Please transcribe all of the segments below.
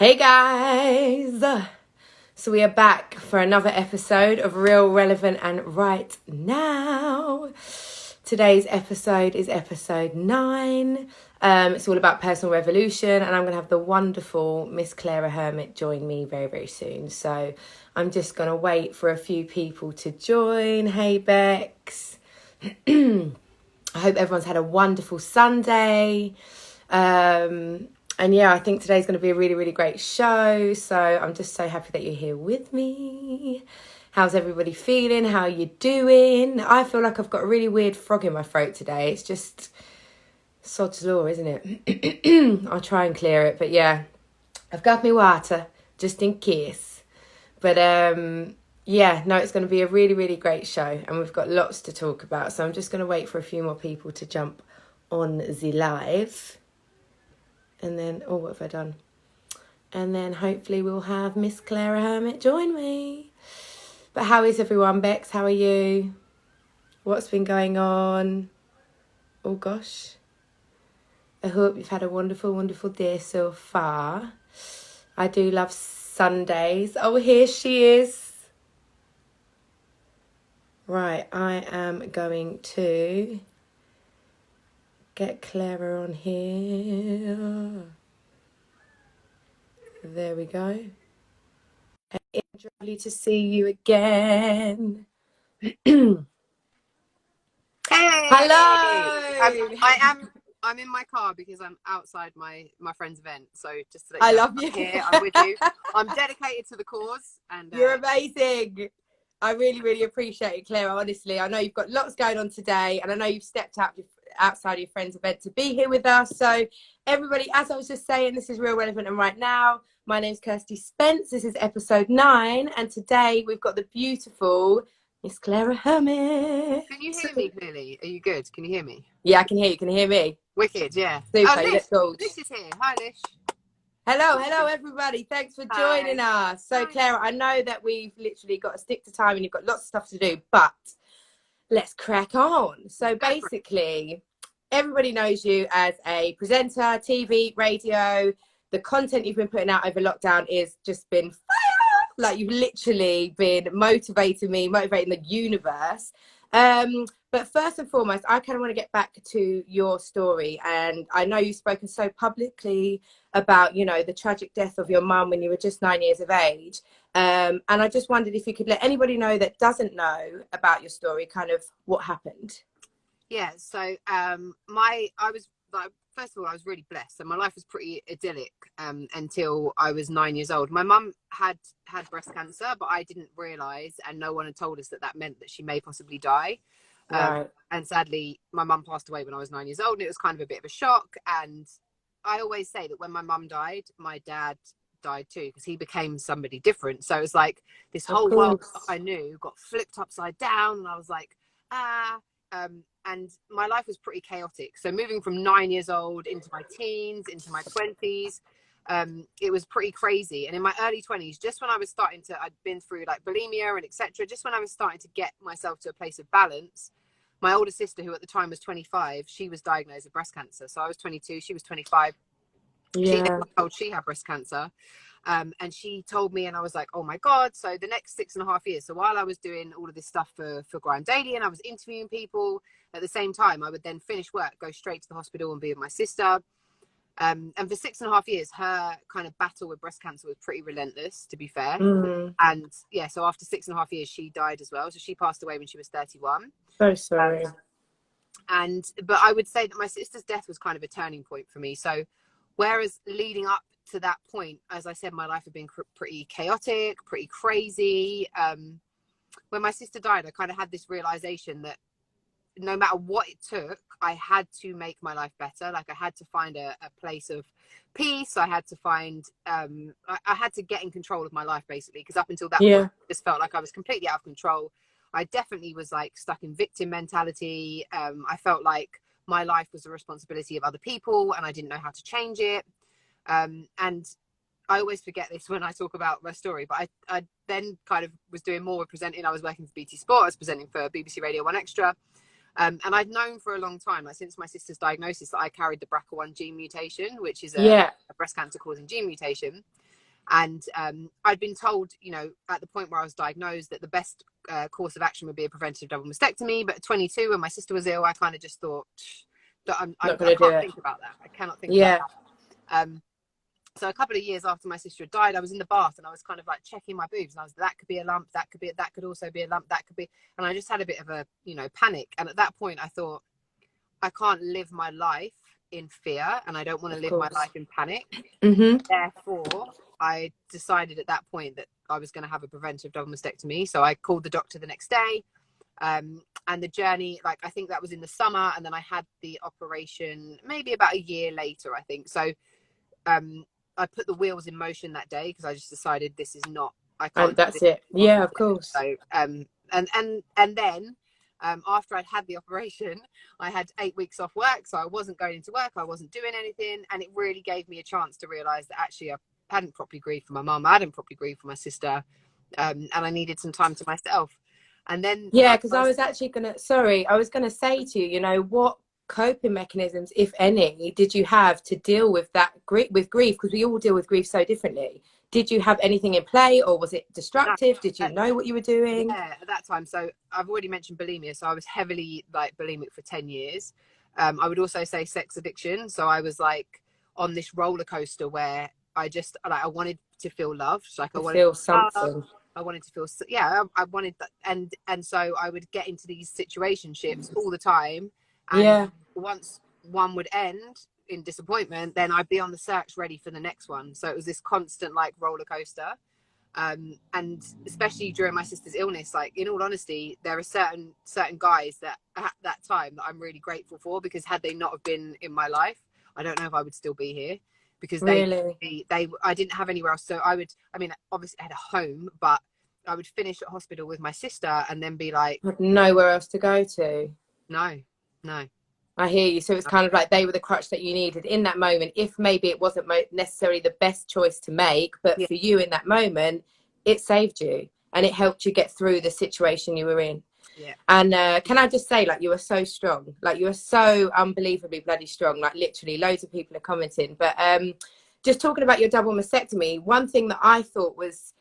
Hey guys! So we are back for another episode of Real, Relevant and Right Now. Today's episode is episode 9. It's all about personal revolution, and I'm going to have the wonderful Miss Claira Hermet join me very, very soon. So I'm just going to wait for a few people to join. Hey Bex. I hope everyone's had a wonderful Sunday. And yeah, I think today's going to be a really, really great show. So I'm just so happy that you're here with me. How's everybody feeling? How are you doing? I feel like I've got a really weird frog in my throat today. It's just sod's law, isn't it? I'll try and clear it. But yeah, I've got me water just in case. But yeah, no, it's going to be a really, really great show. And we've got lots to talk about. So I'm just going to wait for a few more people to jump on the live. And then, oh, what have I done? And then hopefully we'll have Miss Claira Hermet join me. But how is everyone, Bex? How are you? What's been going on? Oh, gosh. I hope you've had a wonderful, wonderful day so far. I do love Sundays. Oh, here she is. Right, I am going to get Claira on here. There we go. It's lovely to see you again. Hey! Hello! I'm in my car because I'm outside my friend's event. So just to let I you know, love you. I'm here, I'm with you. I'm dedicated to the cause. And You're amazing. I really, really appreciate it, Claire. Honestly, I know you've got lots going on today, and I know you've stepped out outside your friend's event to be here with us. So everybody, as I was just saying, this is Real, Relevant and Right Now. My name's Kirsty Spence. This is episode 9, and today we've got the beautiful Miss Claira Hermet. Can you hear me clearly? Are you good? Can you hear me? Yeah, I can hear you. Can you hear me? Wicked, yeah. Super. Oh, You look gorgeous. Lish is here. Hi, Lish. Hello, everybody. Thanks for joining us. So, Claire, I know that we've literally got to stick to time and you've got lots of stuff to do, but let's crack on. So, basically, everybody knows you as a presenter, TV, radio. The content you've been putting out over lockdown is just been fire. Like, you've literally been motivating the universe. But first and foremost, I kind of want to get back to your story. And I know you've spoken so publicly about, you know, the tragic death of your mum when you were just 9 years of age. And I just wondered if you could let anybody know that doesn't know about your story, kind of what happened. Yeah, so first of all, I was really blessed. So my life was pretty idyllic until I was 9 years old. My mum had breast cancer, but I didn't realise, and no one had told us that meant that she may possibly die. Right. And sadly, my mum passed away when I was 9 years old, and it was kind of a bit of a shock. And I always say that when my mum died, my dad died too, because he became somebody different. So it was like this whole world that I knew got flipped upside down, and I was like, and my life was pretty chaotic. So moving from 9 years old into my teens, into my 20s, it was pretty crazy. And in my early 20s, just when I was I'd been through like bulimia and etc. Just when I was starting to get myself to a place of balance, my older sister, who at the time was 25, she was diagnosed with breast cancer. So I was 22, she was 25. Yeah. She then got told she had breast cancer. And she told me, and I was like, oh my God. So the next 6.5 years, so while I was doing all of this stuff for Grime Daily and I was interviewing people, at the same time, I would then finish work, go straight to the hospital and be with my sister. And for 6.5 years, her kind of battle with breast cancer was pretty relentless, to be fair. And yeah, so after 6.5 years, she died as well. So she passed away when she was 31. So sorry. But I would say that my sister's death was kind of a turning point for me. So whereas leading up to that point, as I said, my life had been pretty chaotic, pretty crazy. When my sister died, I kind of had this realization that no matter what it took, I had to make my life better. Like I had to find a place of peace. I had to find, I had to get in control of my life basically, because up until that point, I just felt like I was completely out of control. I definitely was like stuck in victim mentality. I felt like my life was the responsibility of other people and I didn't know how to change it. And I always forget this when I talk about my story, but I then kind of was doing more with presenting. I was working for BT Sport. I was presenting for BBC Radio 1 Extra. And I'd known for a long time, like since my sister's diagnosis, that I carried the BRCA1 gene mutation, which is a breast cancer causing gene mutation. And I'd been told, you know, at the point where I was diagnosed, that the best course of action would be a preventive double mastectomy. But at 22, when my sister was ill, I kind of just thought that I Not gonna do can't it. think about that. I cannot think about Yeah. that. So a couple of years after my sister had died, I was in the bath and I was kind of like checking my boobs, and I was, that could be a lump, that could also be a lump, that could be, and I just had a bit of a, you know, panic. And at that point I thought, I can't live my life in fear, and I don't want to live my life in panic. Therefore, I decided at that point that I was going to have a preventive double mastectomy. So I called the doctor the next day. And the journey, like, I think that was in the summer, and then I had the operation maybe about a year later, I think. So I put the wheels in motion that day, because I just decided this is not, I can't. And that's it. Yeah, of course. So and then after I'd had the operation, I had 8 weeks off work, so I wasn't going into work, I wasn't doing anything, and it really gave me a chance to realize that actually I hadn't properly grieved for my mum, I hadn't properly grieved for my sister, and I needed some time to myself. And then yeah, because I was gonna say to you, you know, what coping mechanisms, if any, did you have to deal with that grief? Because we all deal with grief so differently. Did you have anything in play, or was it destructive? Did you know what you were doing? Yeah, at that time. So I've already mentioned bulimia. So I was heavily like bulimic for 10 years. I would also say sex addiction. So I was like on this roller coaster where I just, like, I wanted to feel loved. Like I wanted to feel something. something. I wanted to feel, yeah, I wanted that. And so I would get into these situationships all the time. And once one would end in disappointment, then I'd be on the search ready for the next one. So it was this constant like roller coaster. And especially during my sister's illness, like, in all honesty, there are certain guys that at that time that I'm really grateful for, because had they not have been in my life, I don't know if I would still be here, because I didn't have anywhere else. So I mean, obviously I had a home, but I would finish at hospital with my sister and then be like, nowhere else to go to. No. I hear you. So it's kind of like they were the crutch that you needed in that moment. If maybe it wasn't necessarily the best choice to make, but for you in that moment, it saved you and it helped you get through the situation you were in. Yeah. And can I just say, like, you are so strong. Like, you are so unbelievably bloody strong. Like, literally, loads of people are commenting. But just talking about your double mastectomy, one thing that I thought was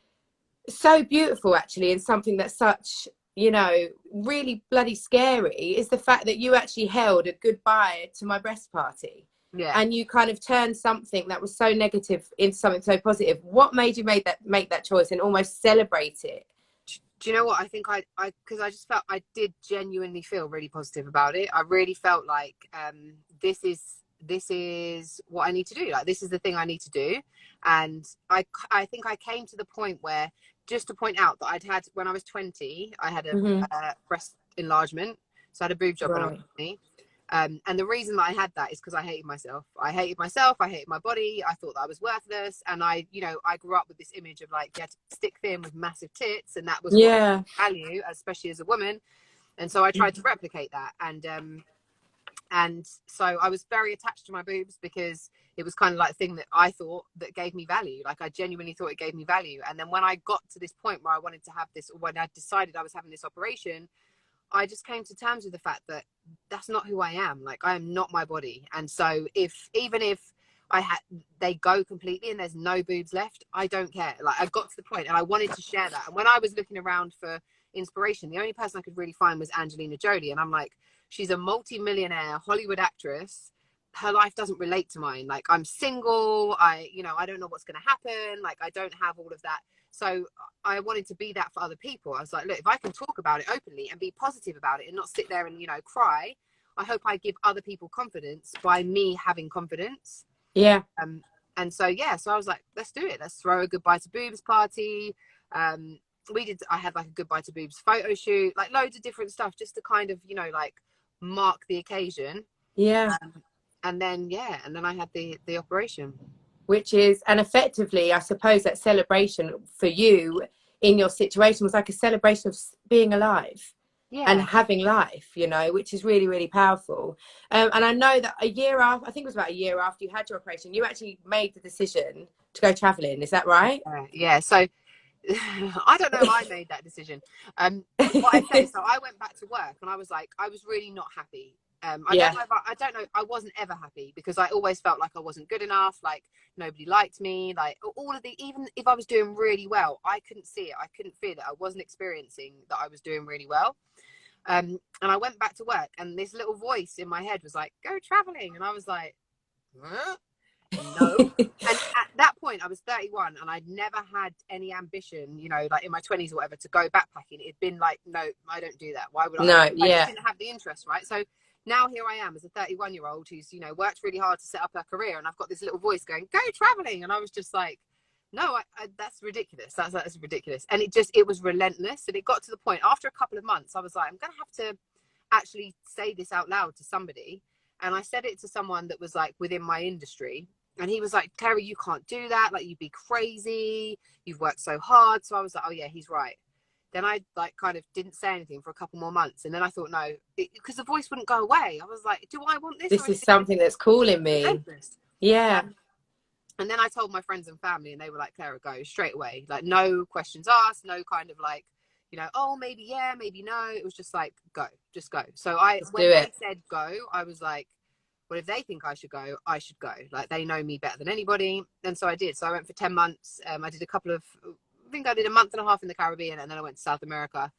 so beautiful, actually, and something that's such, you know, really bloody scary, is the fact that you actually held a goodbye to my breast party. Yeah. And you kind of turned something that was so negative into something so positive. What made you make that choice and almost celebrate it? Do you know what? I think because I just felt, I did genuinely feel really positive about it. I really felt like this is what I need to do. Like, this is the thing I need to do. And I think I came to the point where, just to point out that I'd had, when I was 20, I had a breast enlargement. So I had a boob job when I was 20. And the reason that I had that is because I hated myself. I hated my body. I thought that I was worthless. And I grew up with this image of like, you had to stick thin with massive tits. And that was what I value, especially as a woman. And so I tried to replicate that. And so I was very attached to my boobs, because it was kind of like a thing that I thought that gave me value. Like, I genuinely thought it gave me value. And then when I got to this point where I wanted to have this, or when I decided I was having this operation, I just came to terms with the fact that that's not who I am. Like, I am not my body. And so even if they go completely and there's no boobs left, I don't care. Like, I got to the point and I wanted to share that. And when I was looking around for inspiration, the only person I could really find was Angelina Jolie. And I'm like, she's a multi-millionaire Hollywood actress. Her life doesn't relate to mine. Like, I'm single. I don't know what's going to happen. Like, I don't have all of that. So I wanted to be that for other people. I was like, look, if I can talk about it openly and be positive about it and not sit there and, cry, I hope I give other people confidence by me having confidence. Yeah. And so, so I was like, let's do it. Let's throw a goodbye to boobs party. I had like a goodbye to boobs photo shoot, like loads of different stuff, just to kind of, like, mark the occasion. Yeah. And then I had the operation. Which is, and effectively, I suppose that celebration for you in your situation was like a celebration of being alive and having life, which is really, really powerful. And I know that I think it was about a year after you had your operation, you actually made the decision to go traveling. Is that right? Yeah. So I don't know if I made that decision. What I say, so I went back to work and I was like, I was really not happy. I don't know I don't know, I wasn't ever happy because I always felt like I wasn't good enough, like nobody liked me, like all of the, even if I was doing really well, I couldn't see it, I couldn't feel it, I wasn't experiencing that I was doing really well. And I went back to work and this little voice in my head was like, go traveling, and I was like, huh? No. And at that point I was 31 and I'd never had any ambition, you know, like in my 20s or whatever, to go backpacking. It'd been like, no, I don't do that, why would I just didn't have the interest, right? So now here I am as a 31-year-old who's, you know, worked really hard to set up her career, and I've got this little voice going, go traveling, and I was just like, no, that's ridiculous, that's ridiculous. And it was relentless, and it got to the point after a couple of months I was like, I'm gonna have to actually say this out loud to somebody. And I said it to someone that was like within my industry, and he was like, Claira, you can't do that, like you'd be crazy, you've worked so hard. So I was like, oh yeah, he's right. Then I like kind of didn't say anything for a couple more months, and then I thought, no, because the voice wouldn't go away. I was like, do I want this? This is something that's calling me. Yeah. And then I told my friends and family, and they were like, Claira, go straight away, like no questions asked, no kind of like, you know, oh maybe yeah, maybe no. It was just like, go, just go. So when they said go, I was like, well, if they think I should go, I should go. Like they know me better than anybody. And so I did. So I went for 10 months. I did I think I did a month and a half in the Caribbean, and then I went to South America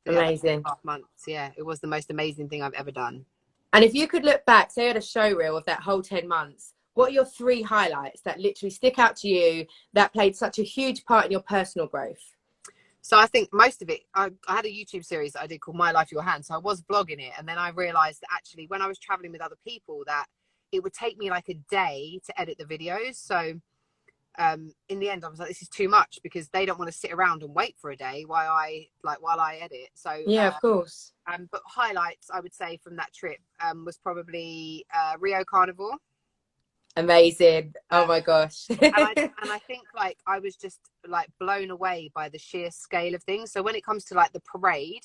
for amazing 8.5 months. Yeah, it was the most amazing thing I've ever done. And if you could look back, say you had a show reel of that whole 10 months, what are your 3 highlights that literally stick out to you that played such a huge part in your personal growth? So I think most of it, I had a YouTube series that I did called My Life, Your Hand. So I was blogging it. And then I realized that actually when I was traveling with other people, that it would take me like a day to edit the videos. So in the end, I was like, this is too much, because they don't want to sit around and wait for a day while I edit. So yeah, of course. But highlights I would say from that trip was probably Rio Carnival. Amazing. Oh my gosh. and I think like I was just like blown away by the sheer scale of things. So when it comes to like the parade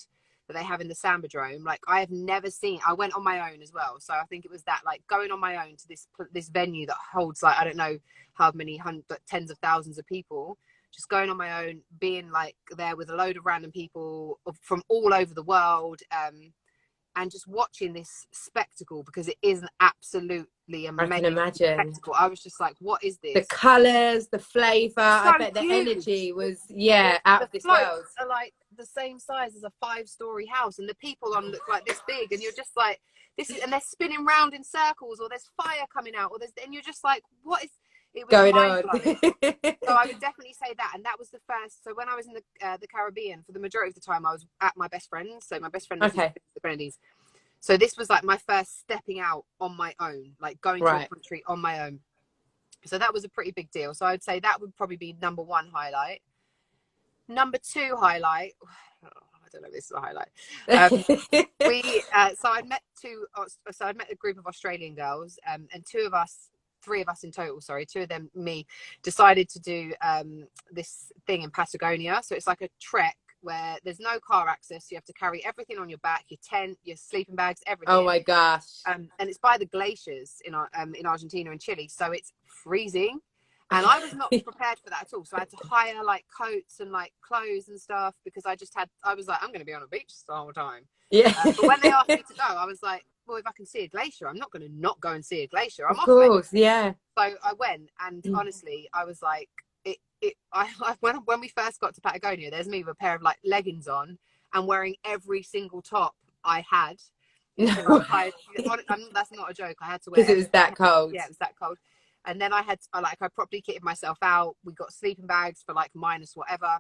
that they have in the Sambadrome, like I have never seen, I went on my own as well. So I think it was that, like going on my own to this venue that holds like, I don't know how many tens of thousands of people, just going on my own, being like there with a load of random people from all over the world, and just watching this spectacle, because it is an absolutely amazing, I can imagine, spectacle. I was just like, what is this? The colours, the flavour, so I bet huge. The energy was, out of this world. Are like the same size as a 5-story house, and the people on look like this big, and you're just like, this is, and they're spinning round in circles, or there's fire coming out, and you're just like, what is it? Was going mind-blowing. So I would definitely say that. And that was the first. So when I was in the Caribbean, for the majority of the time I was at my best friend's. So my best friend was the Grenadines. So this was like my first stepping out on my own, like going to a country on my own. So that was a pretty big deal. So I'd say that would probably be number 1 highlight. Number 2 highlight, I don't know if this is a highlight. So I'd met a group of Australian girls, and 3 of us in total, sorry, 2 of them, me, decided to do this thing in Patagonia. So it's like a trek where there's no car access. You have to carry everything on your back, your tent, your sleeping bags, everything. Oh my gosh. And it's by the glaciers in Argentina and Chile. So it's freezing. And I was not prepared for that at all. So I had to hire like coats and like clothes and stuff, because I was like, I'm going to be on a beach the whole time. Yeah. But when they asked me to go, I was like, well, if I can see a glacier, I'm not going to not go and see a glacier. Of course, yeah. So I went, and honestly, I was like, when we first got to Patagonia, there's me with a pair of like leggings on and wearing every single top I had. No. That's not a joke. I had to wear, because it was that cold. Yeah, it was that cold. And then I properly kitted myself out. We got sleeping bags for like minus whatever.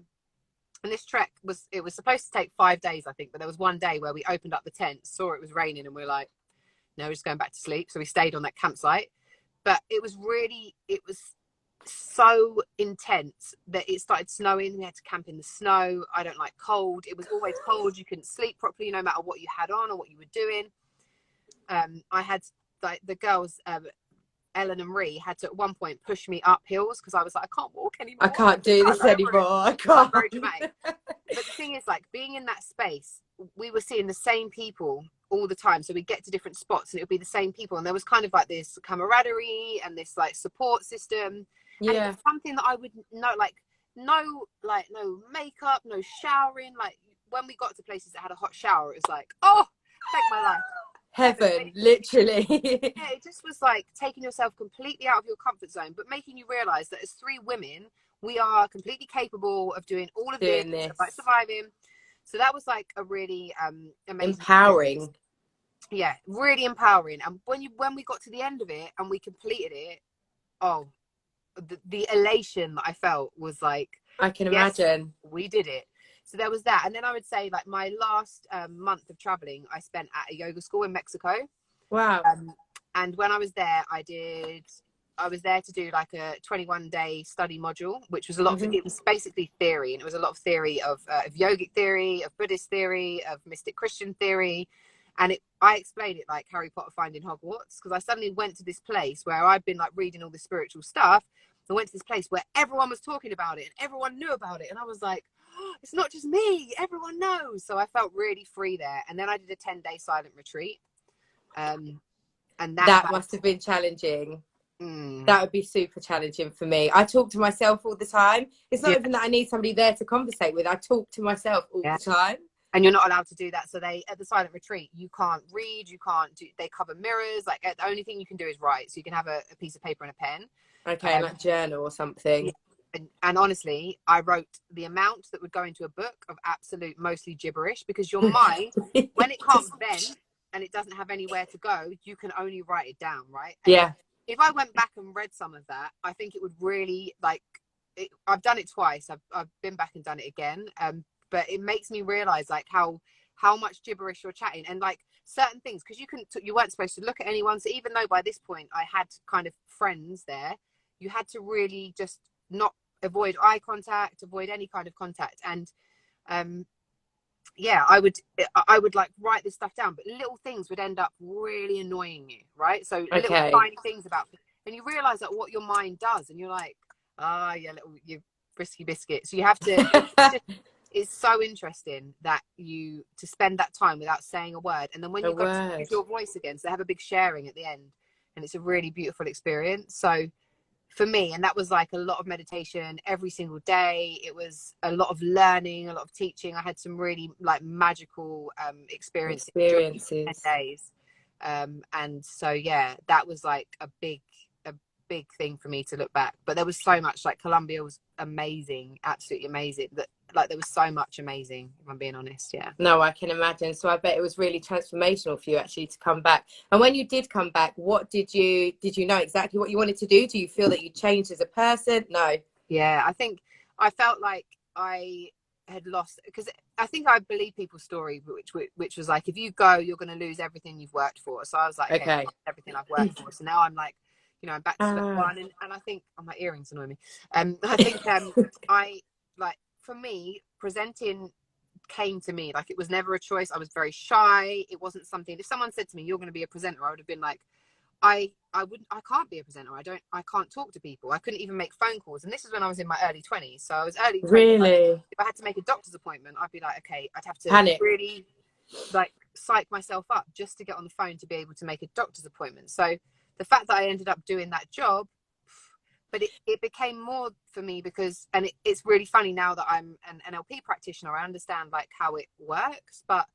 And this trek was supposed to take 5 days, I think, but there was one day where we opened up the tent, saw it was raining, and we were like, no, we're just going back to sleep. So we stayed on that campsite. But it was so intense that it started snowing. We had to camp in the snow. I don't like cold. It was always cold. You couldn't sleep properly no matter what you had on or what you were doing. I had like the girls, Ellen and Marie, had to at one point push me up hills, because I was like, I can't walk anymore. I can't do this anymore. I can't. Very dramatic. But the thing is, like, being in that space, we were seeing the same people all the time. So we'd get to different spots and it would be the same people. And there was kind of like this camaraderie and this like support system. Yeah. And it was something that I would know, like, no makeup, no showering. Like when we got to places that had a hot shower, it was like, oh, thank my life. Heaven, literally. Yeah, it just was like taking yourself completely out of your comfort zone, but making you realize that as three women, we are completely capable of doing all of this, Doing this. like surviving. So that was like a really amazing Empowering. experience. Yeah, really empowering. And when we got to the end of it and we completed it, oh, the elation that I felt was like, I can imagine. we did it. So there was that. And then I would say like my last month of traveling, I spent at a yoga school in Mexico. Wow. And when I was there, I was there to do like a 21-day study module, which was a lot of, it was basically theory. And it was a lot of theory of yogic theory, of Buddhist theory, of mystic Christian theory. And I explained it like Harry Potter finding Hogwarts, because I suddenly went to this place where I'd been like reading all the spiritual stuff. I went to this place where everyone was talking about it and everyone knew about it. And I was like, oh, it's not just me, everyone knows. So I felt really free there. And then I did a 10-day silent retreat. And that must have been challenging. That would be super challenging for me. I talk to myself all the time. It's not even that I need somebody there to conversate with. I talk to myself all the time. And you're not allowed to do that. So at the silent retreat, you can't read, you can't do, they cover mirrors. Like the only thing you can do is write. So you can have a piece of paper and a pen. Okay, like a journal or something. Yeah. And honestly, I wrote the amount that would go into a book of absolute mostly gibberish, because your mind, when it can't vent and it doesn't have anywhere to go, you can only write it down, right? And yeah. If I went back and read some of that, I think it would really I've done it twice. I've been back and done it again. But it makes me realize like how much gibberish you're chatting, and like certain things, because you weren't supposed to look at anyone. So even though by this point I had kind of friends there, you had to really just not avoid eye contact, avoid any kind of contact. And I would like write this stuff down, but little things would end up really annoying you, right? So little tiny things and you realize that what your mind does, and you're like, you frisky biscuit. So you have to it's so interesting that to spend that time without saying a word, and then when you go to use your voice again, so they have a big sharing at the end, and it's a really beautiful experience. So for me, and that was like a lot of meditation every single day. It was a lot of learning, a lot of teaching. I had some really like magical experiences during 10 days. And so that was like a big thing for me to look back. But there was so much, like Colombia was amazing, absolutely amazing. That like there was so much amazing, if I'm being honest. No, I can imagine. So I bet it was really transformational for you actually to come back. And when you did come back, what did you know exactly what you wanted to do? Do you feel that you changed as a person? No. I think I felt like I had lost, because I think I believe people's story, which was like, if you go, you're going to lose everything you've worked for. So I was like, okay, everything I've worked for. So now I'm like, I'm back to step one. And I think, my earrings annoy me. I think I like, for me, presenting came to me. Like, it was never a choice. I was very shy. It wasn't something, if someone said to me, you're going to be a presenter, I would have been like, I can't be a presenter. I can't talk to people. I couldn't even make phone calls. And this is when I was in my early 20s. So I was early 20s. Really? Like, if I had to make a doctor's appointment, I'd be like, okay, I'd have to really like psych myself up just to get on the phone to be able to make a doctor's appointment. So the fact that I ended up doing that job, but it became more for me because, and it's really funny now that I'm an NLP practitioner, I understand like how it works. But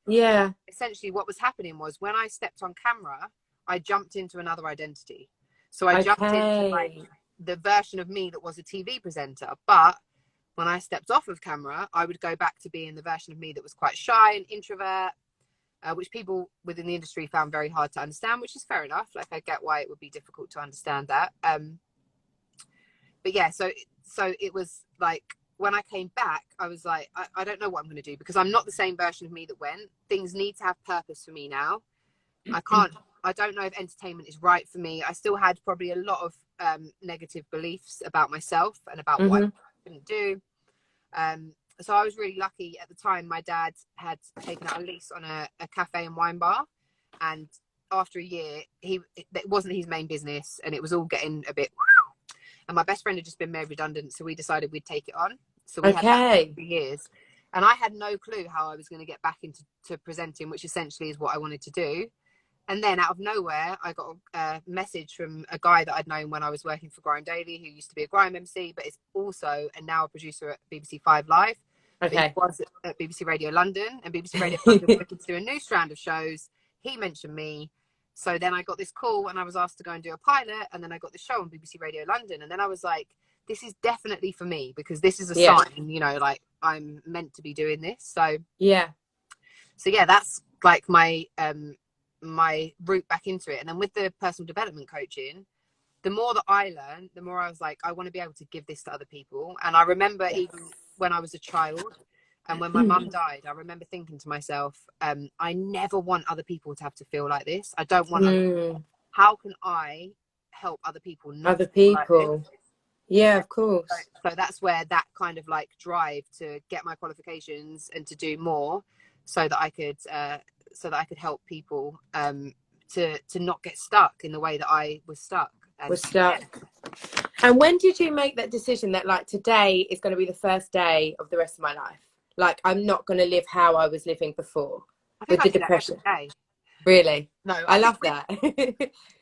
essentially what was happening was, when I stepped on camera, I jumped into another identity. So I jumped into like the version of me that was a TV presenter. But when I stepped off of camera, I would go back to being the version of me that was quite shy and introvert, which people within the industry found very hard to understand, which is fair enough. Like, I get why it would be difficult to understand that. But yeah, so it was like, when I came back, I was like, I don't know what I'm going to do, because I'm not the same version of me that went. Things need to have purpose for me now. I don't know if entertainment is right for me. I still had probably a lot of negative beliefs about myself and about what I couldn't do. So I was really lucky at the time. My dad had taken out a lease on a cafe and wine bar, and after a year, it wasn't his main business, and it was all getting a bit. And my best friend had just been made redundant, so we decided we'd take it on. So we had that for 3 years, and I had no clue how I was going to get back into presenting, which essentially is what I wanted to do. And then out of nowhere, I got a message from a guy that I'd known when I was working for Grime Daily, who used to be a Grime MC, but is also and now a producer at BBC 5 Live. Okay. He was at BBC Radio London, and BBC Radio London was looking to do a new strand of shows. he mentioned me. So then I got this call and I was asked to go and do a pilot, and then I got the show on BBC Radio London, and then I was like, this is definitely for me, because this is a sign, you know, like I'm meant to be doing this. So yeah, that's like my my route back into it. And then with the personal development coaching, the more that I learned, the more I was like, I want to be able to give this to other people. And I remember even when I was a child and when my mum died, I remember thinking to myself, I never want other people to have to feel like this. I don't want how can I help other people not other people like this? Yeah, of course. So that's where that kind of like drive to get my qualifications and to do more, so that I could help people to not get stuck in the way that I was stuck. And when did you make that decision that like today is going to be the first day of the rest of my life? Like I'm not going to live how I was living before with the depression. Really? No, I love that.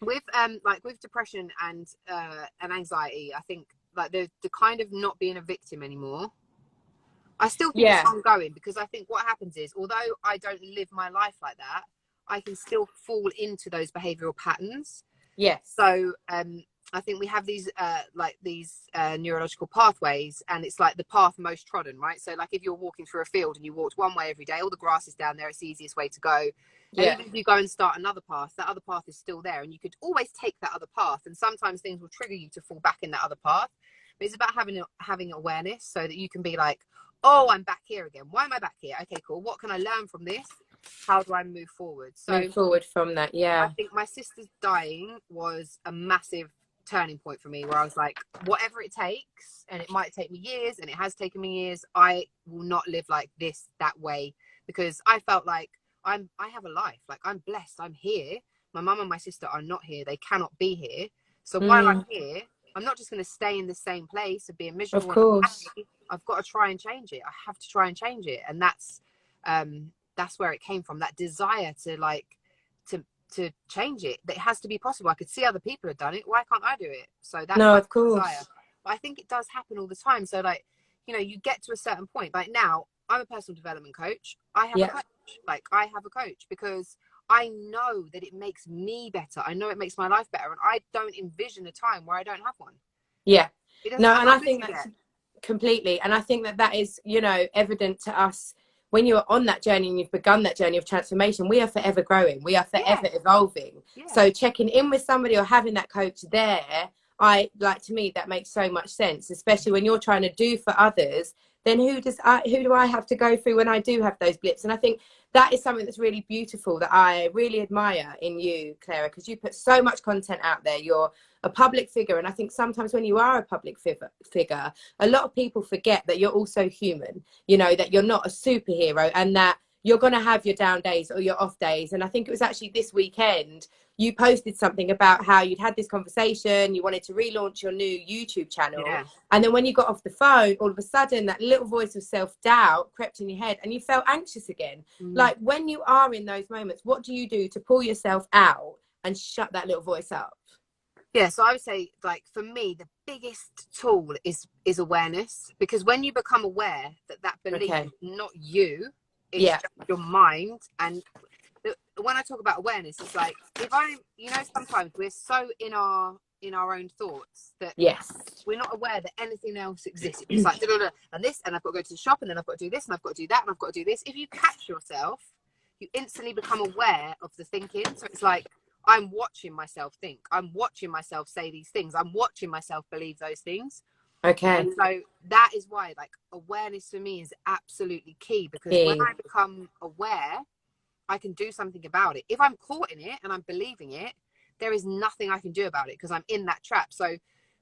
With like with depression and anxiety, I think like the kind of not being a victim anymore. I still think it's ongoing, because I think what happens is, although I don't live my life like that, I can still fall into those behavioral patterns. Yes. So I think we have these neurological pathways, and it's like the path most trodden, right? So like if you're walking through a field and you walked one way every day, all the grass is down there, it's the easiest way to go. And even if you go and start another path, that other path is still there, and you could always take that other path. And sometimes things will trigger you to fall back in that other path. But it's about having awareness, so that you can be like, oh, I'm back here again. Why am I back here? Okay, cool. What can I learn from this? How do I move forward? So move forward from that. Yeah. I think my sister's dying was a massive turning point for me, where I was like, whatever it takes, and it might take me years, and it has taken me years, I will not live like this, that way, because I felt like I have a life, like I'm blessed, I'm here. My mum and my sister are not here, they cannot be here. So while I'm here, I'm not just going to stay in the same place and being miserable. Of course. I've got to try and change it. I have to try and change it. And that's where it came from, that desire to like to change it. That it has to be possible. I could see other people have done it, why can't I do it? So that's of course. desire. But I think it does happen all the time. So like, you know, you get to a certain point, like now I'm a personal development coach. I have a coach. Like I have a coach because I know that it makes me better. I know it makes my life better, and I don't envision a time where I don't have one. And I think that's completely, and I think that is, you know, evident to us when you're on that journey and you've begun that journey of transformation. We are forever growing, we are forever evolving. So checking in with somebody or having that coach there, to me that makes so much sense, especially when you're trying to do for others. Then who do I have to go through when I do have those blips? And I think that is something that's really beautiful, that I really admire in you, Claira, because you put so much content out there. You're a public figure, and I think sometimes when you are a public figure, a lot of people forget that you're also human, you know, that you're not a superhero, and that you're going to have your down days or your off days. And I think it was actually this weekend you posted something about how you'd had this conversation, you wanted to relaunch your new YouTube channel. And then when you got off the phone, all of a sudden that little voice of self-doubt crept in your head and you felt anxious again. Like when you are in those moments, what do you do to pull yourself out and shut that little voice up? So I would say, like, for me, the biggest tool is awareness, because when you become aware that belief is not you, it's just your mind. And when I talk about awareness, it's like, sometimes we're so in our own thoughts that we're not aware that anything else exists. It's like, and this, and I've got to go to the shop, and then I've got to do this, and I've got to do that, and I've got to do this. If you catch yourself, you instantly become aware of the thinking. So it's like, I'm watching myself think, I'm watching myself say these things, I'm watching myself believe those things. And so that is why, like, awareness for me is absolutely key, because when I become aware, I can do something about it. If I'm caught in it and I'm believing it, there is nothing I can do about it, because I'm in that trap. So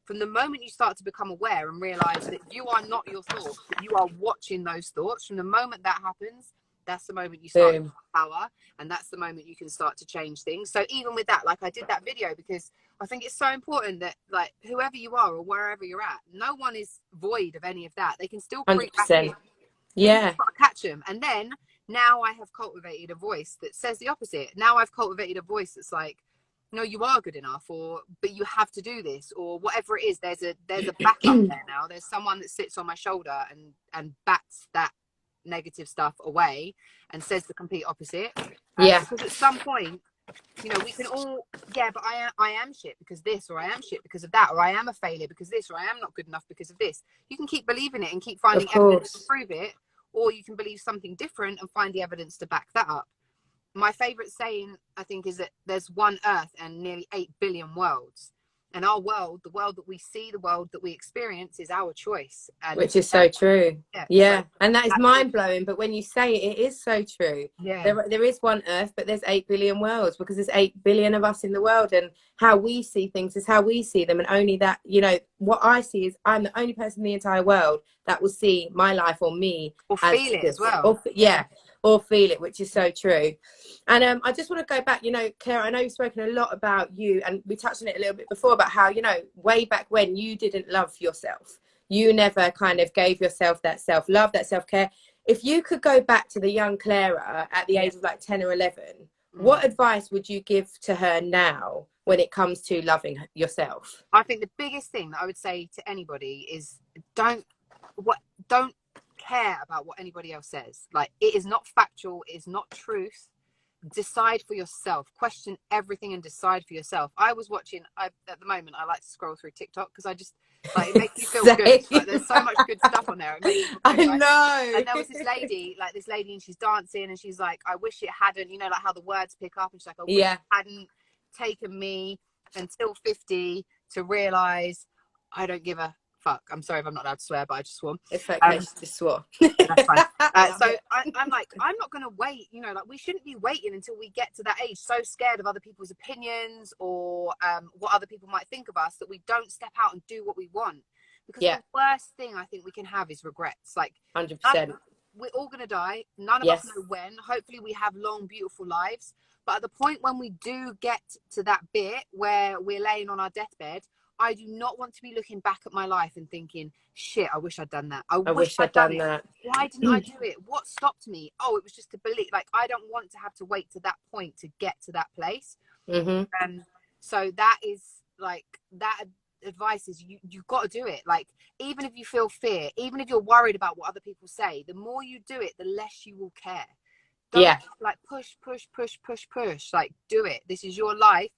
from the moment you start to become aware and realize that you are not your thoughts, that you are watching those thoughts, from the moment that happens, that's the moment you start to have power, and that's the moment you can start to change things. So even with that, like, I did that video because I think it's so important that, like, whoever you are or wherever you're at, no one is void of any of that. They can still creep back in. You've got to catch them. And then now I have cultivated a voice that says the opposite. Now I've cultivated a voice that's like, no, you are good enough, or but you have to do this, or whatever it is. There's a backup there now. There's someone that sits on my shoulder and backs that negative stuff away and says the complete opposite. Yeah. Because at some point, you know, we can all, yeah, but I am shit because this, or I am shit because of that, or I am a failure because this, or I am not good enough because of this. You can keep believing it and keep finding evidence to prove it, or you can believe something different and find the evidence to back that up. My favorite saying, I think, is that there's one earth and nearly 8 billion worlds. And our world, the world that we see, the world that we experience, is our choice. And which is so true. Yeah. So and that is mind-blowing, but when you say it, it is so true. Yeah. There is one earth, but there's 8 billion worlds, because there's 8 billion of us in the world, and how we see things is how we see them. And only that, you know, what I see is I'm the only person in the entire world that will see my life or me or as feel it this, as well. Or feel it, which is so true. And I just want to go back, you know, Claire, I know you've spoken a lot about you, and we touched on it a little bit before, about how, you know, way back when you didn't love yourself. You never kind of gave yourself that self-love, that self-care. If you could go back to the young Claira at the age of like 10 or 11, what advice would you give to her now when it comes to loving yourself? I think the biggest thing that I would say to anybody is don't care about what anybody else says. Like, it is not factual, it is not truth. Decide for yourself, question everything and decide for yourself. I was watching, at the moment I like to scroll through TikTok because I just like, it makes you feel good. Like, there's so much good stuff on there. It makes you feel good, I know. And there was this lady, and she's dancing, and she's like, I wish it hadn't, you know, like how the words pick up, and she's like, I wish it hadn't taken me until 50 to realize I don't give a fuck. I'm sorry if I'm not allowed to swear, but I just swore. It's okay, just swore. That's fine. So I'm like, I'm not going to wait, you know, like, we shouldn't be waiting until we get to that age, so scared of other people's opinions or what other people might think of us, that we don't step out and do what we want. Because the worst thing I think we can have is regrets. Like, 100%. We're all going to die. None of us know when. Hopefully we have long, beautiful lives. But at the point when we do get to that bit where we're laying on our deathbed, I do not want to be looking back at my life and thinking, shit, I wish I'd done that. I wish I'd done that. Why didn't I do it? What stopped me? Oh, it was just to believe. Like, I don't want to have to wait to that point to get to that place. So that is like, that advice is you've got to do it. Like, even if you feel fear, even if you're worried about what other people say, the more you do it, the less you will care. Don't like push. Like, do it. This is your life,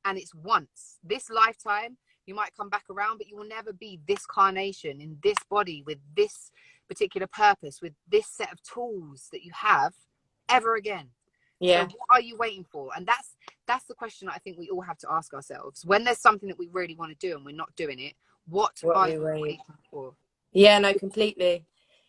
and it's once. This lifetime, you might come back around, but you will never be this carnation in this body with this particular purpose, with this set of tools that you have, ever again. So what are you waiting for? And that's the question that I think we all have to ask ourselves. When there's something that we really want to do and we're not doing it, what are you waiting for? Yeah, no, completely.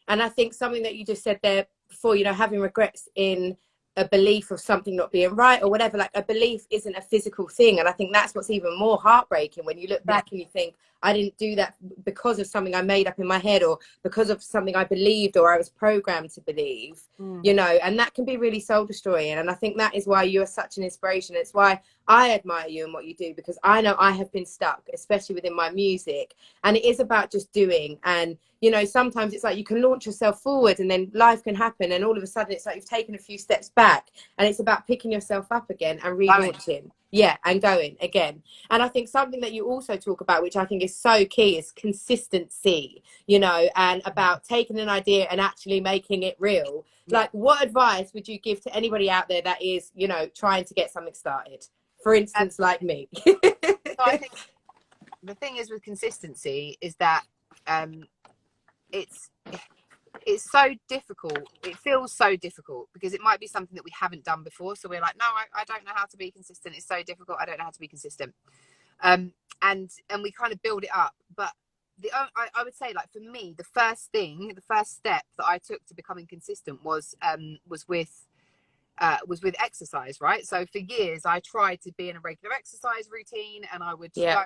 And I think something that you just said there before, you know, having regrets in a belief of something not being right or whatever, like, a belief isn't a physical thing. And I think that's what's even more heartbreaking, when you look back and you think, I didn't do that because of something I made up in my head, or because of something I believed or I was programmed to believe, you know, and that can be really soul destroying. And I think that is why you are such an inspiration. It's why I admire you and what you do, because I know I have been stuck, especially within my music. And it is about just doing. And, you know, sometimes it's like you can launch yourself forward and then life can happen. And all of a sudden it's like you've taken a few steps back, and it's about picking yourself up again and relaunching. And going again. And I think something that you also talk about, which I think is so key, is consistency, you know, and about taking an idea and actually making it real. Like, what advice would you give to anybody out there that is, you know, trying to get something started? For instance, like me. So I think the thing is with consistency is that it's so difficult. It feels so difficult because it might be something that we haven't done before. So we're like, no, I don't know how to be consistent. It's so difficult. I don't know how to be consistent. And we kind of build it up. But I would say, like, for me, the first step that I took to becoming consistent was with exercise, right? So for years I tried to be in a regular exercise routine, and I would go,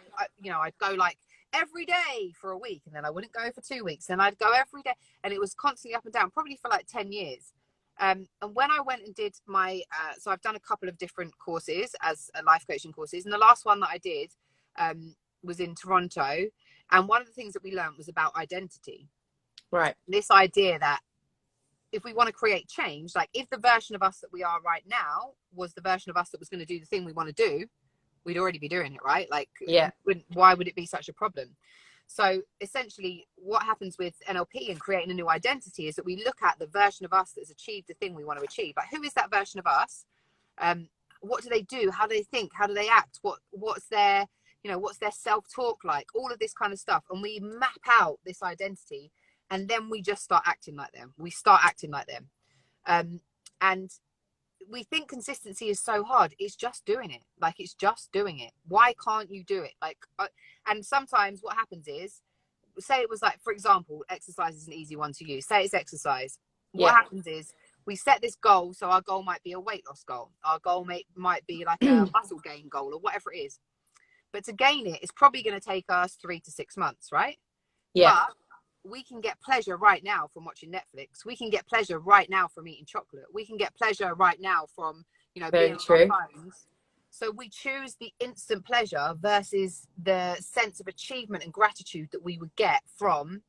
I'd go like every day for a week, and then I wouldn't go for 2 weeks, and I'd go every day, and it was constantly up and down, probably for like 10 years. And when I went and did my so I've done a couple of different courses as life coaching courses, and the last one that I did was in Toronto, and one of the things that we learned was about identity. Right. This idea that if we want to create change, like, if the version of us that we are right now was the version of us that was going to do the thing we want to do, we'd already be doing it, right? Like, why would it be such a problem? So essentially what happens with NLP and creating a new identity is that we look at the version of us that has achieved the thing we want to achieve. Like, who is that version of us? What do they do? How do they think? How do they act? What's their, you know, what's their self-talk like? All of this kind of stuff. And we map out this identity, and then we just start acting like them. We start acting like them. And we think consistency is so hard. It's just doing it. Like, it's just doing it. Why can't you do it? Like, and sometimes what happens is, say it was like, for example, exercise is an easy one to use. Say it's exercise. What happens is we set this goal. So our goal might be a weight loss goal. Our goal might be like a muscle gain goal or whatever it is. But to gain it, it's probably going to take us 3 to 6 months, right? Yeah. But we can get pleasure right now from watching Netflix. We can get pleasure right now from eating chocolate. We can get pleasure right now from, you know, being on our phones. So we choose the instant pleasure versus the sense of achievement and gratitude that we would get from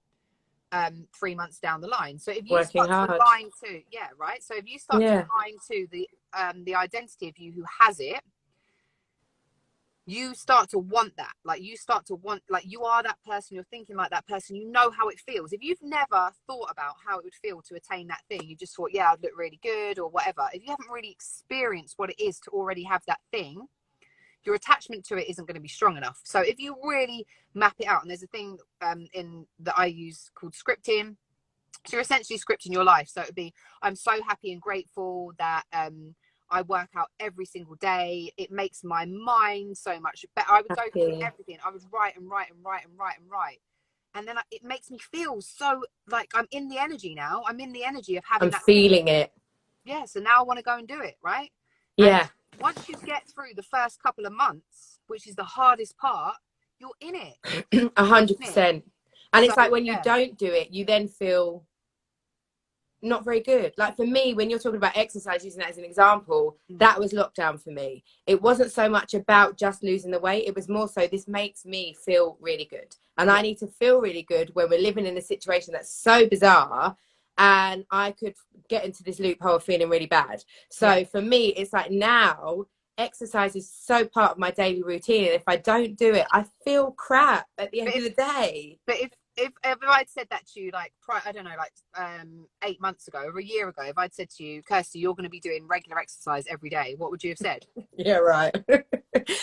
3 months down the line. So if you start to align to, right. So if you start to align to the identity of you who has it, you start to want that. Like, you start to want, like, you are that person, you're thinking like that person, you know how it feels. If you've never thought about how it would feel to attain that thing, you just thought, yeah, I'd look really good or whatever. If you haven't really experienced what it is to already have that thing, your attachment to it isn't going to be strong enough. So if you really map it out, and there's a thing in that I use called scripting. So you're essentially scripting your life. So it would be, I'm so happy and grateful that I work out every single day. It makes my mind so much better. I would go through everything. I would write and write and write and write and write. And then it makes me feel so like I'm in the energy now. I'm in the energy of having that. Feeling it. Yeah. So now I want to go and do it. Right. Yeah. And once you get through the first couple of months, which is the hardest part, you're in it. 100%. And it's like when you don't do it, you then feel not very good. Like, for me, when you're talking about exercise, using that as an example, that was lockdown for me. It wasn't so much about just losing the weight. It was more so, this makes me feel really good. And I need to feel really good when we're living in a situation that's so bizarre, and I could get into this loophole of feeling really bad. So for me, it's like, now exercise is so part of my daily routine. And if I don't do it, I feel crap at the end of the day. But if I'd said that to you, like, I don't know, like 8 months ago or a year ago, if I'd said to you, Kirsty, you're going to be doing regular exercise every day, what would you have said? Yeah, right.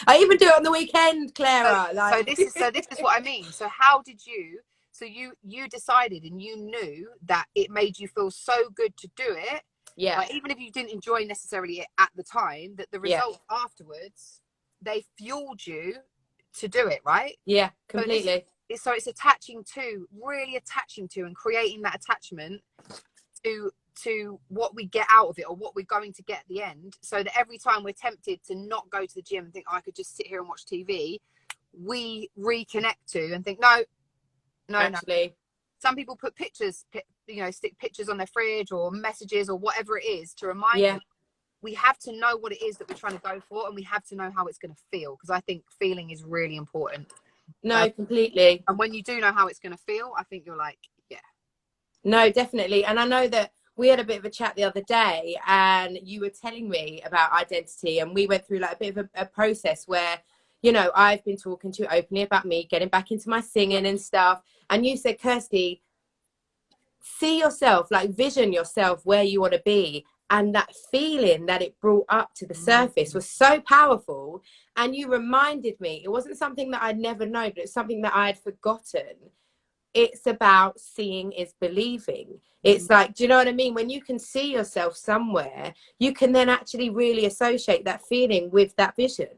I even do it on the weekend, Clara. So this is what I mean. So how did you? So you decided, and you knew that it made you feel so good to do it. Yeah. Like, even if you didn't enjoy necessarily it at the time, that the results afterwards, they fueled you to do it, right? Yeah, completely. So it's really attaching to and creating that attachment to what we get out of it, or what we're going to get at the end, so that every time we're tempted to not go to the gym and think, oh, I could just sit here and watch TV, we reconnect to and think, no. Some people put pictures, stick pictures on their fridge or messages or whatever it is to remind you. We have to know what it is that we're trying to go for, and we have to know how it's going to feel, because I think feeling is really important. No, completely. And when you do know how it's going to feel, I think you're like, yeah. No, definitely. And I know that we had a bit of a chat the other day, and you were telling me about identity, and we went through like a bit of a process where, you know, I've been talking to you openly about me getting back into my singing and stuff. And you said, Kirsty, see yourself, like, vision yourself where you want to be. And that feeling that it brought up to the surface was so powerful. And you reminded me, it wasn't something that I'd never known, but it's something that I had forgotten. It's about seeing is believing. It's like, do you know what I mean? When you can see yourself somewhere, you can then actually really associate that feeling with that vision.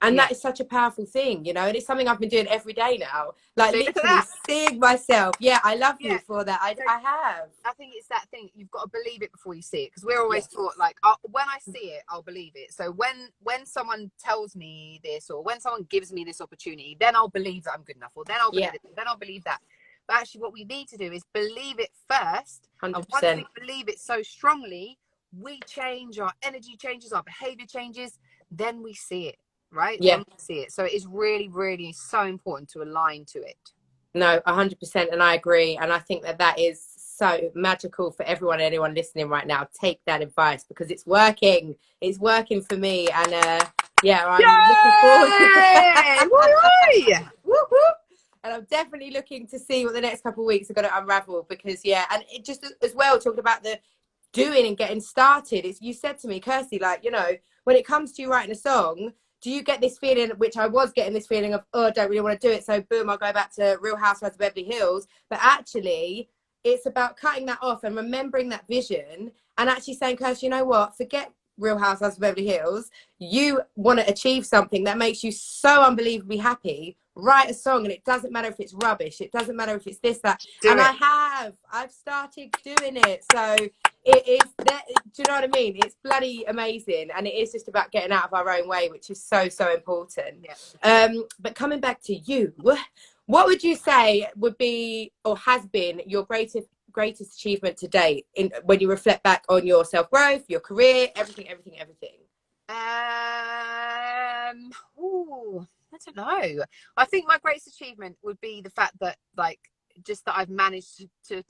And that is such a powerful thing, you know, and it's something I've been doing every day now. Like, literally seeing myself. Yeah, I love you for that. I have. I think it's that thing. You've got to believe it before you see it. Because we're always taught, like, when I see it, I'll believe it. So when someone tells me this, or when someone gives me this opportunity, then I'll believe that I'm good enough. Or then I'll believe it. Then I'll believe that. But actually what we need to do is believe it first. 100%. And once we believe it so strongly, we change, our energy changes, our behavior changes, then we see it. Right? Yeah. See it. So it is really, really so important to align to it. No, 100%. And I agree. And I think that is so magical for everyone, anyone listening right now. Take that advice, because it's working. It's working for me. And I'm looking forward. Woo-hoo! And I'm definitely looking to see what the next couple of weeks are going to unravel, because yeah, and it just as well, talking about the doing and getting started, it's, you said to me, Kirsty, like, you know, when it comes to you writing a song, do you get this feeling, which I was getting this feeling of, oh, I don't really want to do it, so boom, I'll go back to Real Housewives of Beverly Hills. But actually, it's about cutting that off and remembering that vision and actually saying, Kirsty, you know what, forget Real Housewives of Beverly Hills. You want to achieve something that makes you so unbelievably happy. Write a song, and it doesn't matter if it's rubbish. It doesn't matter if it's this, that. Do and it. I've started doing it. So it is that, do you know what I mean? It's bloody amazing, and it is just about getting out of our own way, which is so important. Yeah. But coming back to you, what would you say would be or has been your greatest achievement to date in when you reflect back on your self-growth, your career, everything? Ooh, I don't know. I think my greatest achievement would be the fact that, like, just that I've managed to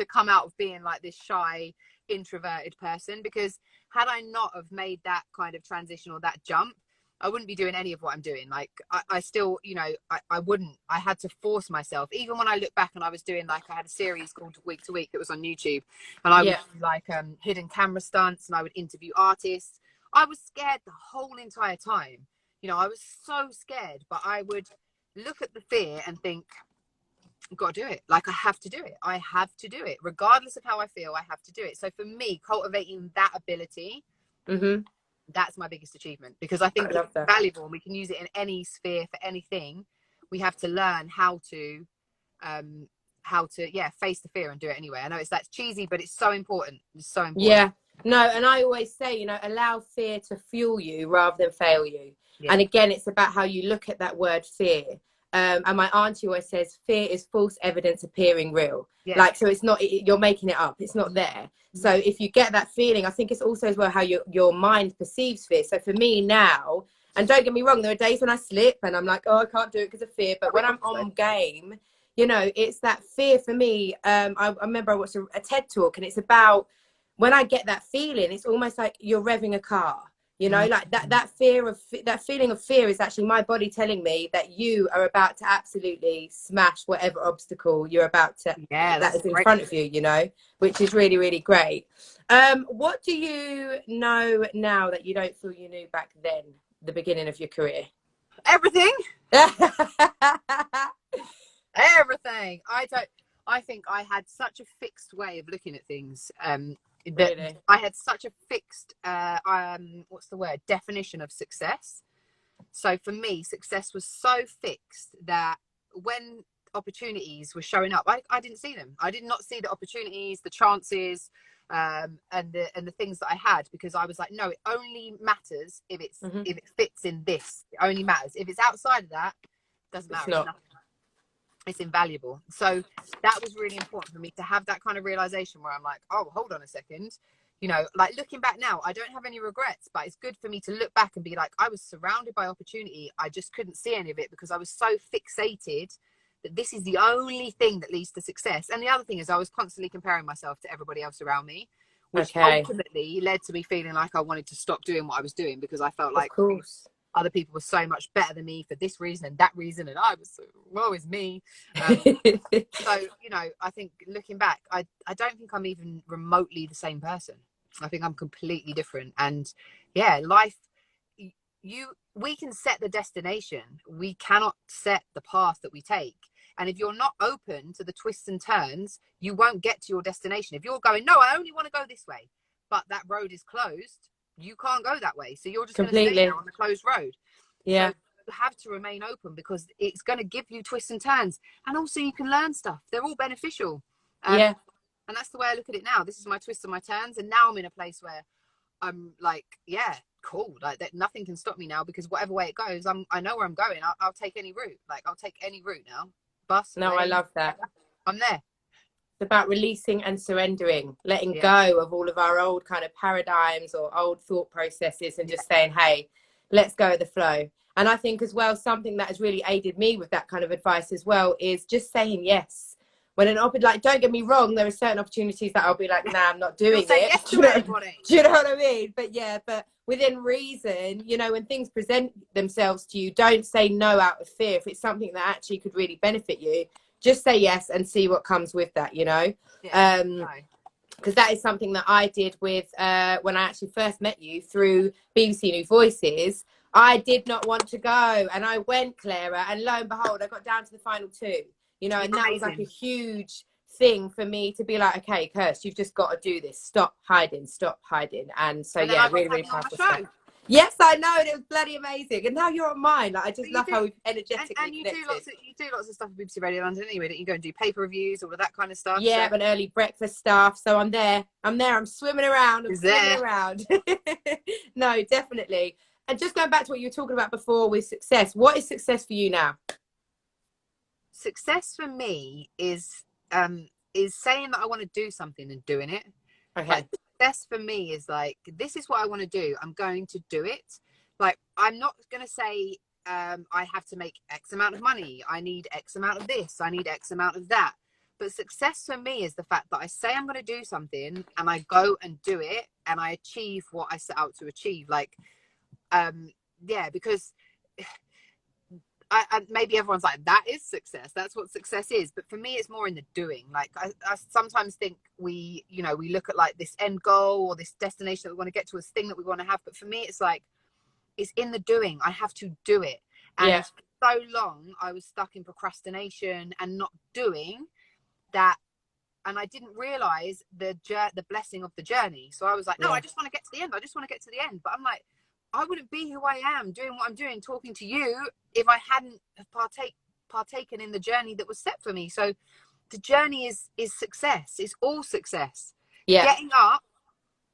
come out of being like this shy, introverted person, because had I not have made that kind of transition or that jump, I wouldn't be doing any of what I'm doing. Like, I still, you know, I wouldn't. I had to force myself. Even when I look back and I was doing, like, I had a series called Week to Week that was on YouTube, and I would do, like, hidden camera stunts, and I would interview artists. I was scared the whole entire time. You know, I was so scared, but I would look at the fear and think, I've got to do it. Like, I have to do it. I have to do it. Regardless of how I feel, I have to do it. So for me, cultivating that ability, that's my biggest achievement, because I think it's valuable and we can use it in any sphere for anything. We have to learn how to face the fear and do it anyway. I know that's cheesy, but it's so important. It's so important. Yeah. No, and I always say, you know, allow fear to fuel you rather than fail you. Yeah. And again, it's about how you look at that word fear. And my auntie always says, fear is false evidence appearing real. Yeah. Like, so it's not, you're making it up. It's not there. So if you get that feeling, I think it's also as well how your mind perceives fear. So for me now, and don't get me wrong, there are days when I slip and I'm like, oh, I can't do it because of fear. But when I'm on game, you know, it's that fear for me. I remember I watched a TED talk, and it's about when I get that feeling, it's almost like you're revving a car. You know, like that feeling of fear is actually my body telling me that you are about to absolutely smash whatever obstacle you're about to, that is in front of you, you know, which is really great. What do you know now that you don't feel you knew back then, the beginning of your career? Everything. Everything. I think I had such a fixed way of looking at things. Really? I had such a fixed definition of success. So for me, success was so fixed that when opportunities were showing up, I didn't see them. I did not see the opportunities, the chances, and the things that I had, because I was like, no, it only matters if it's if it fits in this. It only matters. If it's outside of that, it doesn't matter. It's invaluable. So that was really important for me to have that kind of realization where I'm like, oh, hold on a second. You know, like, looking back now, I don't have any regrets, but it's good for me to look back and be like, I was surrounded by opportunity. I just couldn't see any of it because I was so fixated that this is the only thing that leads to success. And the other thing is I was constantly comparing myself to everybody else around me, which ultimately led to me feeling like I wanted to stop doing what I was doing, because I felt like, of course, other people were so much better than me for this reason and that reason, and I was so, woe is me. So, you know, I think looking back, I don't think I'm even remotely the same person. I think I'm completely different. And yeah, life, we can set the destination. We cannot set the path that we take. And if you're not open to the twists and turns, you won't get to your destination. If you're going, no, I only want to go this way, but that road is closed, you can't go that way. So you're just going to stay there on the closed road. Yeah. So you have to remain open, because it's going to give you twists and turns. And also you can learn stuff. They're all beneficial. And that's the way I look at it now. This is my twists and my turns. And now I'm in a place where I'm like, yeah, cool. Like, that nothing can stop me now, because whatever way it goes, I know where I'm going. I'll take any route. Like, I'll take any route now. Bus. No, I love that. I'm there. It's about releasing and surrendering, letting go of all of our old kind of paradigms or old thought processes, and just saying, hey, let's go with the flow. And I think as well, something that has really aided me with that kind of advice as well is just saying yes when like, don't get me wrong, there are certain opportunities that I'll be like, nah, I'm not doing You'll say it. yes to anybody. Do you know what I mean? But yeah, but within reason, you know, when things present themselves to you, don't say no out of fear. If it's something that actually could really benefit you, just say yes and see what comes with that, you know? Yeah. Because that is something that I did with when I actually first met you through BBC New Voices. I did not want to go, and I went, Claira, and lo and behold, I got down to the final two, you know, and that was like a huge thing for me to be like, okay, Kirst, you've just got to do this. Stop hiding. And so, yeah, really powerful stuff. Yes, I know, and it was bloody amazing. And now you're on mine. Like, I just love how we've energetically and you do lots of stuff with BBC Radio London anyway. Don't you go and do paper reviews, all of that kind of stuff? Yeah, and early breakfast stuff. So I'm there. I'm swimming around. No, definitely. And just going back to what you were talking about before with success, what is success for you now? Success for me is saying that I want to do something and doing it. Okay. Like, success for me is like, this is what I want to do. I'm going to do it. Like, I'm not going to say I have to make X amount of money. I need X amount of this. I need X amount of that. But success for me is the fact that I say I'm going to do something and I go and do it and I achieve what I set out to achieve. Like, yeah, because I maybe everyone's like, that is success. That's what success is. But for me, it's more in the doing. Like, I sometimes think we look at like this end goal or this destination that we want to get to, a thing that we want to have. But for me, it's like, it's in the doing. I have to do it. And for so long, I was stuck in procrastination and not doing that. And I didn't realize the blessing of the journey. So I was like, no, I just want to get to the end. I just want to get to the end. But I'm like, I wouldn't be who I am doing what I'm doing, talking to you, if I hadn't partaken in the journey that was set for me. So the journey is success. It's all success. Yeah. Getting up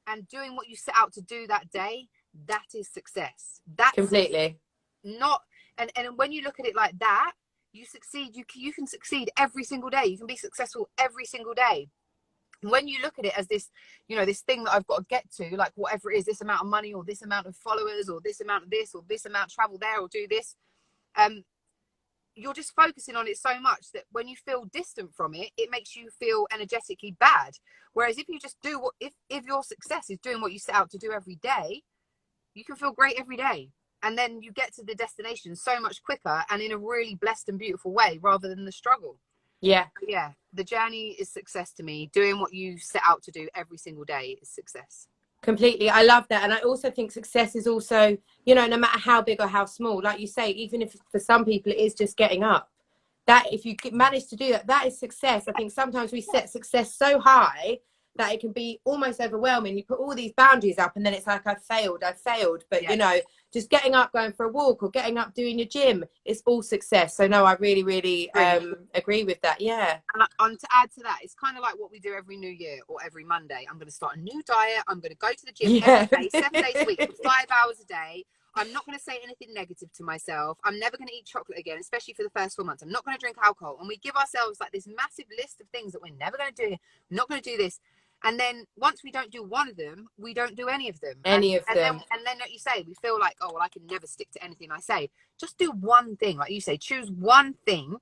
and doing what you set out to do that day, that is success. That's completely not. And when you look at it like that, you succeed. You can succeed every single day. You can be successful every single day. When you look at it as this, you know, this thing that I've got to get to, like whatever it is, this amount of money or this amount of followers or this amount of this or this amount of travel there or do this, you're just focusing on it so much that when you feel distant from it, it makes you feel energetically bad. Whereas if you just do what, if your success is doing what you set out to do every day, you can feel great every day. And then you get to the destination so much quicker and in a really blessed and beautiful way rather than the struggle. Yeah. The journey is success to me. Doing what you set out to do every single day is success. Completely. I love that. And I also think success is also, you know, no matter how big or how small, like you say, even if for some people it is just getting up, that if you manage to do that, that is success. I think sometimes we set success so high that it can be almost overwhelming. You put all these boundaries up and then it's like, I failed. But, you know, just getting up, going for a walk or getting up, doing your gym, it's all success. So, no, I really, really agree with that. Yeah. And to add to that, it's kind of like what we do every New Year or every Monday. I'm going to start a new diet. I'm going to go to the gym every day, 7 days a week, for 5 hours a day. I'm not going to say anything negative to myself. I'm never going to eat chocolate again, especially for the first 4 months. I'm not going to drink alcohol. And we give ourselves like this massive list of things that we're never going to do. I'm not going to do this. And then once we don't do one of them, we don't do any of them. And then like you say, we feel like, oh, well, I can never stick to anything I say. Just do one thing. Like you say, choose one thing,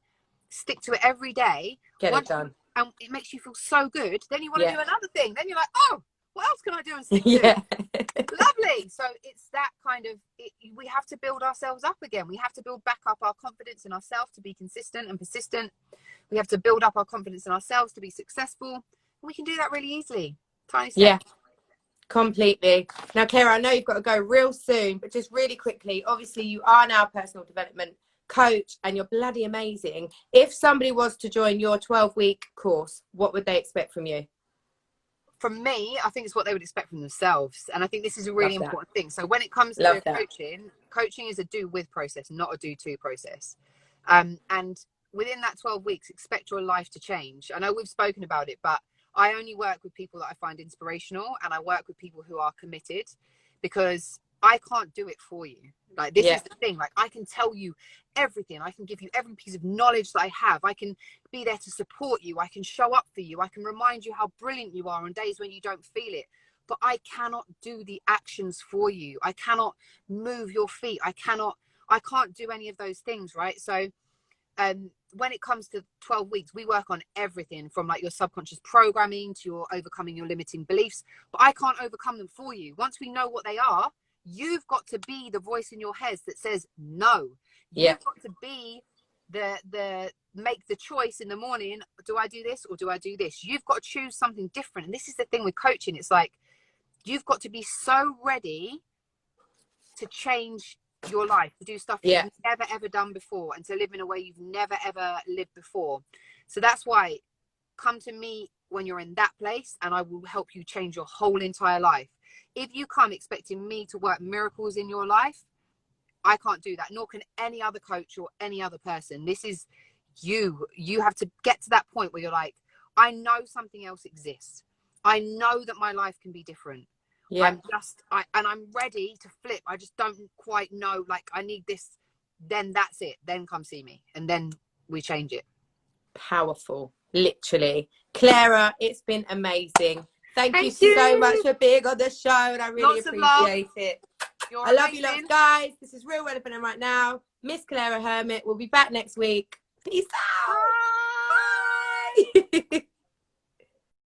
stick to it every day. Get it done. And it makes you feel so good. Then you want to do another thing. Then you're like, oh, what else can I do and stick to? Lovely. So it's that kind of, we have to build ourselves up again. We have to build back up our confidence in ourselves to be consistent and persistent. We have to build up our confidence in ourselves to be successful. We can do that really easily. Tiny step. Yeah, completely. Now, Claira, I know you've got to go real soon, but just really quickly, obviously you are now a personal development coach and you're bloody amazing. If somebody was to join your 12-week course, what would they expect from you? From me, I think it's what they would expect from themselves. And I think this is a really important thing. So when it comes to coaching is a do with process, not a do to process. And within that 12 weeks, expect your life to change. I know we've spoken about it, but I only work with people that I find inspirational and I work with people who are committed because I can't do it for you. Like this is the thing, like I can tell you everything. I can give you every piece of knowledge that I have. I can be there to support you. I can show up for you. I can remind you how brilliant you are on days when you don't feel it. But I cannot do the actions for you. I cannot move your feet. I can't do any of those things, right? So when it comes to 12 weeks, we work on everything from like your subconscious programming to your overcoming your limiting beliefs. But I can't overcome them for you. Once we know what they are, you've got to be the voice in your head that says no. You've got to be the make the choice in the morning. Do I do this or do I do this? You've got to choose something different. And this is the thing with coaching. It's like, you've got to be so ready to change your life, to do stuff you've never ever done before, and to live in a way you've never ever lived before. So that's why, come to me when you're in that place, and I will help you change your whole entire life. If you come expecting me to work miracles in your life, I can't do that, nor can any other coach or any other person. This is you. You have to get to that point where you're like, I know something else exists. I know that my life can be different. I'm ready to flip. I just don't quite know, like, I need this. Then that's it. Then come see me, and then we change it. Powerful, literally. Claira, it's been amazing. Thank you so much for being on the show, and I really appreciate it. I love you lots, guys. This is Real Relevant and Right Now. Miss Claira Hermet will be back next week. Peace out. Bye. Bye.